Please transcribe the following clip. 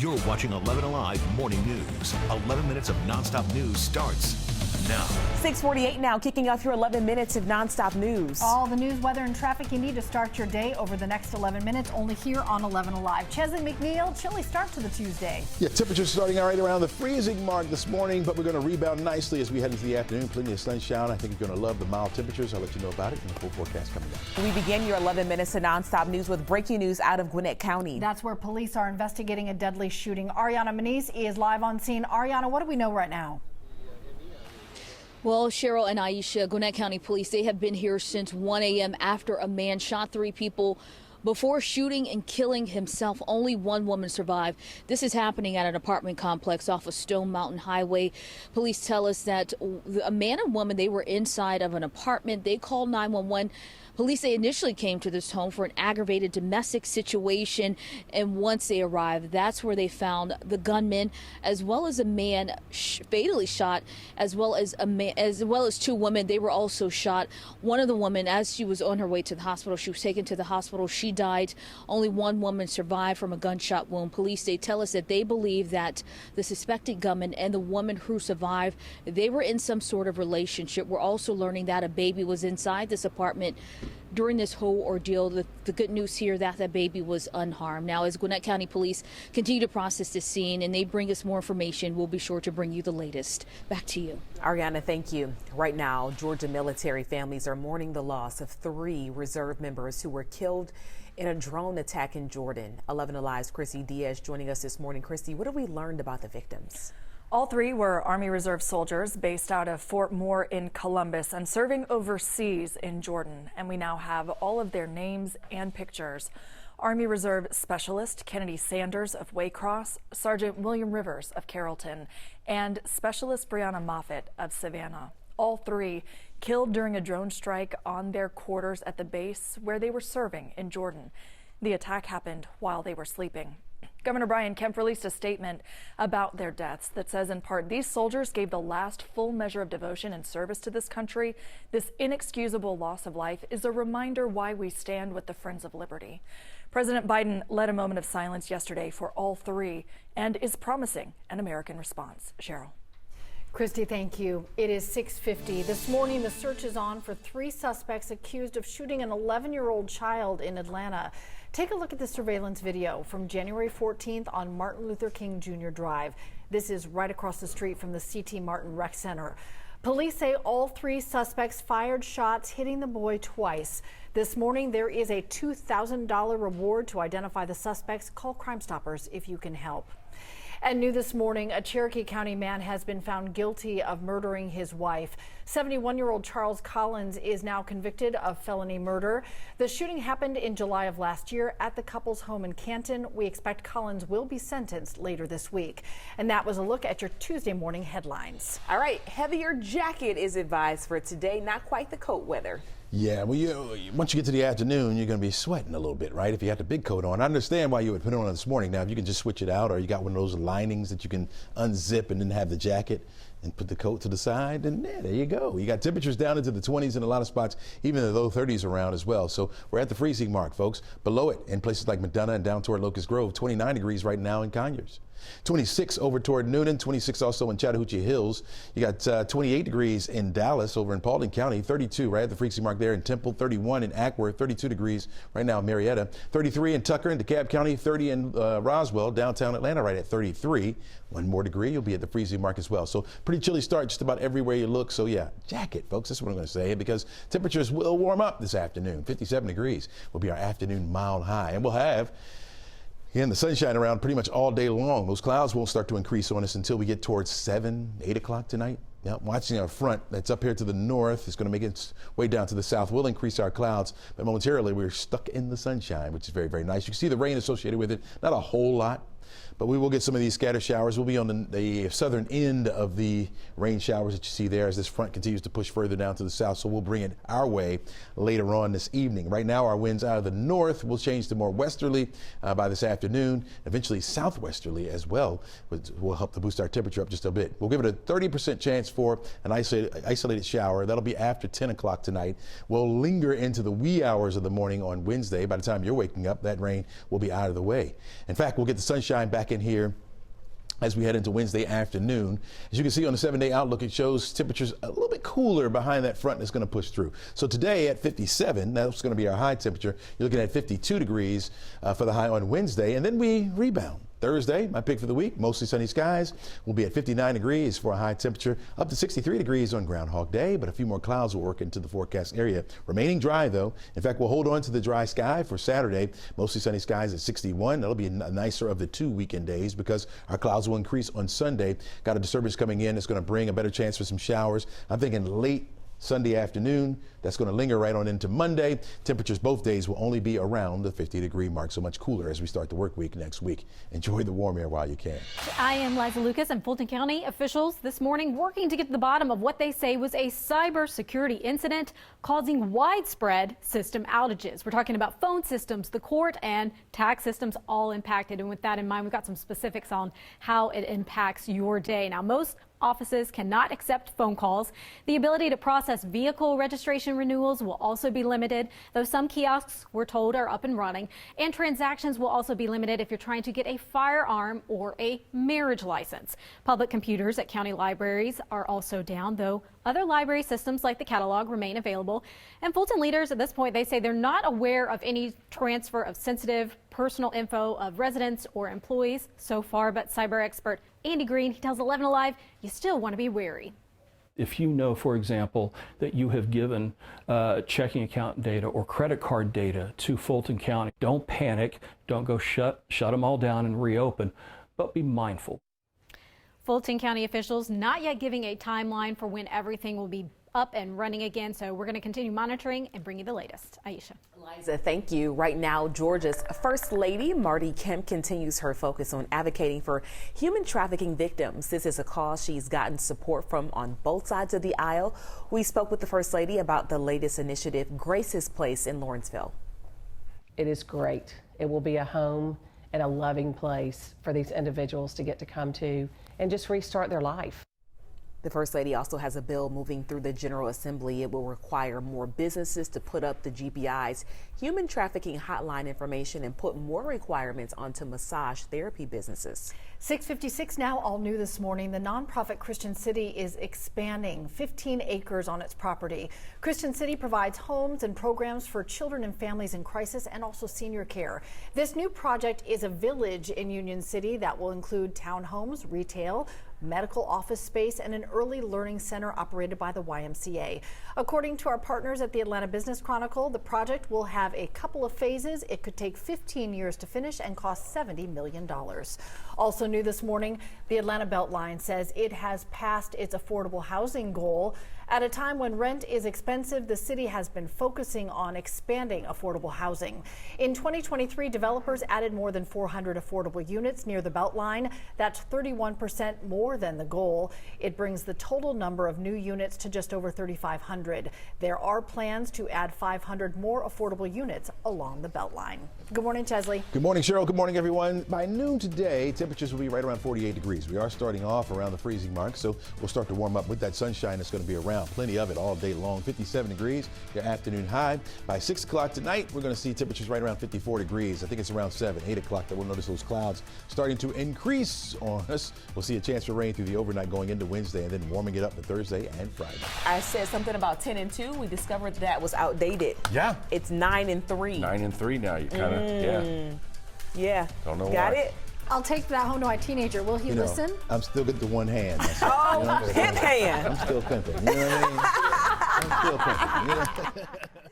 You're watching 11 Alive Morning News. 11 minutes of nonstop news starts now. 6:48 now, kicking off your 11 minutes of nonstop news. All the news, weather, and traffic you need to start your day over the next 11 minutes, only here on 11 Alive. Ches and McNeil, chilly start to the Tuesday. Yeah, temperatures starting out right around the freezing mark this morning, but we're going to rebound nicely as we head into the afternoon. Plenty of sunshine. I think you're going to love the mild temperatures. I'll let you know about it in the full forecast coming up. We begin your 11 minutes of nonstop news with breaking news out of Gwinnett County. That's where police are investigating a deadly shooting. Ariana Maniz is live on scene. Ariana, what do we know right now? Well, Cheryl and Aisha, Gwinnett County Police, they have been here since 1 a.m. after a man shot 3 people before shooting and killing himself. Only 1 woman survived. This is happening at an apartment complex off of Stone Mountain Highway. Police tell us that a man and woman, they were inside of an apartment. They called 911. Police, they initially came to this home for an aggravated domestic situation, and once they arrived, that's where they found the gunman, as well as a man fatally shot, as well as 2 women. They were also shot. One of the women, as she was on her way to the hospital, she was taken to the hospital. She died. Only 1 woman survived from a gunshot wound. Police, they tell us that they believe that the suspected gunman and the woman who survived, they were in some sort of relationship. We're also learning that a baby was inside this apartment during this whole ordeal. The good news here that that baby was unharmed. Now, as Gwinnett County Police continue to process this scene and they bring us more information, we'll be sure to bring you the latest. Back to you. Ariana, thank you. Right now, Georgia military families are mourning the loss of 3 reserve members who were killed in a drone attack in Jordan. 11 Alive's Chrissy Diaz joining us this morning. Chrissy, what have we learned about the victims? All 3 were Army Reserve soldiers based out of Fort Moore in Columbus and serving overseas in Jordan. And we now have all of their names and pictures. Army Reserve Specialist Kennedy Sanders of Waycross, Sergeant William Rivers of Carrollton, and Specialist Brianna Moffitt of Savannah. All 3 killed during a drone strike on their quarters at the base where they were serving in Jordan. The attack happened while they were sleeping. Governor Brian Kemp released a statement about their deaths that says, in part, these soldiers gave the last full measure of devotion and service to this country. This inexcusable loss of life is a reminder why we stand with the Friends of Liberty. President Biden led a moment of silence yesterday for all 3 and is promising an American response. Cheryl. Christy, thank you. It is 6:50. This morning, the search is on for 3 suspects accused of shooting an 11-year-old child in Atlanta. Take a look at the surveillance video from January 14th on Martin Luther King Jr. Drive. This is right across the street from the C.T. Martin Rec Center. Police say all 3 suspects fired shots, hitting the boy twice. This morning, there is a $2,000 reward to identify the suspects. Call Crime Stoppers if you can help. And new this morning, a Cherokee County man has been found guilty of murdering his wife. 71-year-old Charles Collins is now convicted of felony murder. The shooting happened in July of last year at the couple's home in Canton. We expect Collins will be sentenced later this week. And that was a look at your Tuesday morning headlines. All right, heavier jacket is advised for today, not quite the coat weather. Yeah, well, once you get to the afternoon, you're going to be sweating a little bit, right? If you have the big coat on. I understand why you would put it on this morning. Now, if you can just switch it out, or you got one of those linings that you can unzip and then have the jacket and put the coat to the side, and yeah, there you go. You got temperatures down into the 20s in a lot of spots, even the low 30s around as well. So we're at the freezing mark, folks. Below it in places like McDonough and down toward Locust Grove, 29 degrees right now in Conyers. 26 over toward Noonan, 26 also in Chattahoochee Hills. You got 28 degrees in Dallas over in Paulding County, 32 right at the freezing mark there in Temple, 31 in Ackworth, 32 degrees right now in Marietta, 33 in Tucker and DeKalb County, 30 in Roswell, downtown Atlanta right at 33. 1 more degree, you'll be at the freezing mark as well. So pretty chilly start just about everywhere you look. So yeah, jacket, folks, that's what I'm going to say, because temperatures will warm up this afternoon. 57 degrees will be our afternoon mild high, and we'll have again, the sunshine around pretty much all day long. Those clouds won't start to increase on us until we get towards 7, 8 o'clock tonight. Now, watching our front that's up here to the north is going to make its way down to the south. We'll increase our clouds, but momentarily we're stuck in the sunshine, which is very, very nice. You can see the rain associated with it, not a whole lot. But we will get some of these scatter showers. We'll be on the southern end of the rain showers that you see there as this front continues to push further down to the south. So we'll bring it our way later on this evening. Right now, our winds out of the north will change to more westerly by this afternoon, eventually southwesterly as well, which will help to boost our temperature up just a bit. We'll give it a 30% chance for an isolated shower. That'll be after 10 o'clock tonight. We'll linger into the wee hours of the morning on Wednesday. By the time you're waking up, that rain will be out of the way. In fact, we'll get the sunshine sunshine back in here as we head into Wednesday afternoon. As you can see on the 7-day outlook, it shows temperatures a little bit cooler behind that front that's going to push through. So today at 57, that's going to be our high temperature. You're looking at 52 degrees for the high on Wednesday, and then we rebound. Thursday, my pick for the week, mostly sunny skies. We'll be at 59 degrees for a high temperature, up to 63 degrees on Groundhog Day, but a few more clouds will work into the forecast area. Remaining dry, though. In fact, we'll hold on to the dry sky for Saturday. Mostly sunny skies at 61. That'll be a nicer of the 2 weekend days because our clouds will increase on Sunday. Got a disturbance coming in. It's going to bring a better chance for some showers. I'm thinking late Sunday afternoon. That's going to linger right on into Monday. Temperatures both days will only be around the 50-degree mark, so much cooler as we start the work week next week. Enjoy the warm air while you can. I am Liza Lucas, and Fulton County officials this morning working to get to the bottom of what they say was a cybersecurity incident causing widespread system outages. We're talking about phone systems, the court, and tax systems all impacted. And with that in mind, we've got some specifics on how it impacts your day. Now, most offices cannot accept phone calls. The ability to process vehicle registration renewals will also be limited, though some kiosks, we're told, are up and running. And transactions will also be limited if you're trying to get a firearm or a marriage license. Public computers at county libraries are also down, though other library systems like the catalog remain available. And Fulton leaders at this point, they say they're not aware of any transfer of sensitive personal info of residents or employees so far, but cyber expert Andy Green, he tells 11 Alive, you still want to be wary. If you know, for example, that you have given checking account data or credit card data to Fulton County, don't panic, don't go shut them all down and reopen, but be mindful. Fulton County officials not yet giving a timeline for when everything will be up and running again, so we're going to continue monitoring and bring you the latest. Aisha. Liza, thank you. Right now, Georgia's First Lady, Marty Kemp, continues her focus on advocating for human trafficking victims. This is a cause she's gotten support from on both sides of the aisle. We spoke with the First Lady about the latest initiative, Grace's Place in Lawrenceville. It is great. It will be a home and a loving place for these individuals to get to come to and just restart their life. The First Lady also has a bill moving through the General Assembly. It will require more businesses to put up the GBI's human trafficking hotline information and put more requirements onto massage therapy businesses. 6:56 now, all new this morning. The nonprofit Christian City is expanding 15 acres on its property. Christian City provides homes and programs for children and families in crisis and also senior care. This new project is a village in Union City that will include townhomes, retail, medical office space, and an early learning center operated by the YMCA. According to our partners at the Atlanta Business Chronicle, the project will have a couple of phases. It could take 15 years to finish and cost $70 million. Also new this morning, the Atlanta Beltline says it has passed its affordable housing goal. At a time when rent is expensive, the city has been focusing on expanding affordable housing. In 2023, developers added more than 400 affordable units near the Beltline. That's 31% more than the goal. It brings the total number of new units to just over 3,500. There are plans to add 500 more affordable units along the Beltline. Good morning, Chesley. Good morning, Cheryl. Good morning, everyone. By noon today, temperatures will be right around 48 degrees. We are starting off around the freezing mark, so we'll start to warm up with that sunshine that's going to be around. Plenty of it all day long. 57 degrees, your afternoon high. By 6 o'clock tonight, we're going to see temperatures right around 54 degrees. I think it's around 7, 8 o'clock that we'll notice those clouds starting to increase on us. We'll see a chance for rain through the overnight going into Wednesday and then warming it up to Thursday and Friday. I said something about 10 and 2. We discovered that was outdated. Yeah. It's 9 and 3. 9 and 3 now. You kind of, yeah. Yeah. Don't know Got why. it? I'll take that home to my teenager. Will he listen? I'm still good to one hand. Oh, hip hand. I'm still pimping. You know what I mean? I'm still pimping. You know?